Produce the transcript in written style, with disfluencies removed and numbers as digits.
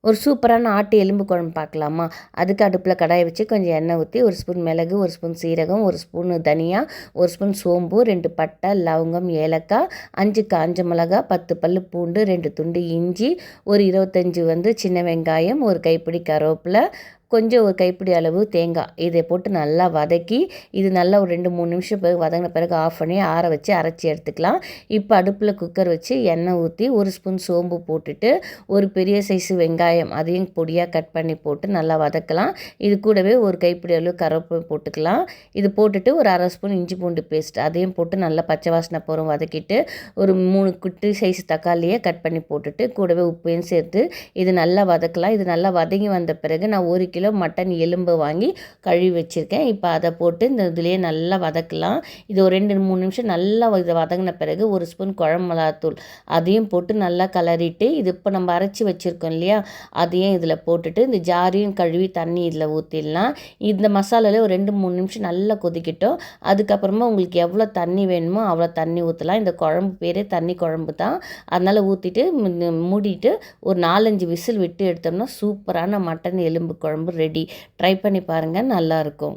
ஒரு சூப்பரான ஆட்டு எலும்பு குழம்பு பார்க்கலாமா? அதுக்கு அடுப்பில் கடாயை வச்சு கொஞ்சம் எண்ணெய் ஊற்றி 1 ஸ்பூன் மிளகு, 1 ஸ்பூன் சீரகம், 1 ஸ்பூன் தனியா, 1 ஸ்பூன் சோம்பு, 2 பட்டை, லவங்கம், ஏலக்காய், 5 காஞ்ச மிளகா, 10 பல்லு பூண்டு, 2 துண்டு இஞ்சி, ஒரு 25 சின்ன வெங்காயம், ஒரு கைப்பிடி கருவேப்பிலை, கொஞ்சம் ஒரு கைப்பிடி அளவு தேங்காய் இதை போட்டு நல்லா வதக்கி, இது நல்லா ஒரு 2-3 நிமிஷம் பிறகு வதங்கின பிறகு ஆஃப் பண்ணி ஆற வச்சு அரைச்சி எடுத்துக்கலாம். இப்போ அடுப்பில் குக்கர் வச்சு எண்ணெய் ஊற்றி 1 ஸ்பூன் சோம்பு போட்டுட்டு, ஒரு பெரிய சைஸு வெங்காயம் அதையும் பொடியாக கட் பண்ணி போட்டு நல்லா வதக்கலாம். இது கூடவே ஒரு கைப்பிடி அளவு கருவேப்பிலை போட்டுக்கலாம். இது போட்டுட்டு ஒரு 1/2 ஸ்பூன் இஞ்சி பூண்டு பேஸ்ட் அதையும் போட்டு நல்லா பச்சை வாசனை போகிற வதக்கிட்டு, ஒரு 3 குட்டி சைஸ் தக்காளியை கட் பண்ணி போட்டுட்டு, கூடவே உப்பையும் சேர்த்து இது நல்லா வதக்கலாம். இது நல்லா வதங்கி வந்த பிறகு நான் 1 கிலோ மட்டன் எலும்பு வாங்கி கழுவி வச்சுருக்கேன். இப்போ அதை போட்டு இந்த இதுலேயே நல்லா வதக்கலாம். இது ஒரு 2-3 நிமிஷம் நல்லா இதை வதங்கின பிறகு 1 ஸ்பூன் குழம்பு மிளகாத்தூள் அதையும் போட்டு நல்லா கலரிட்டு, இது இப்போ நம்ம அரைச்சி வச்சுருக்கோம் இல்லையா, அதையும் இதில் போட்டுட்டு இந்த ஜாரையும் கழுவி தண்ணி இதில் ஊற்றிடலாம். இந்த மசாலாவில் ஒரு 2-3 நிமிஷம் நல்லா கொதிக்கட்டும். அதுக்கப்புறமா உங்களுக்கு எவ்வளோ தண்ணி வேணுமோ அவ்வளோ தண்ணி ஊற்றலாம். இந்த குழம்பு பேரே தண்ணி குழம்பு தான். அதனால் ஊற்றிட்டு மூடிட்டு ஒரு 4-5 விசில் விட்டு எடுத்தோம்னா சூப்பரான மட்டன் எலும்பு குழம்பு ரெடி. ட்ரை பண்ணி பாருங்கள், நல்லாயிருக்கும்.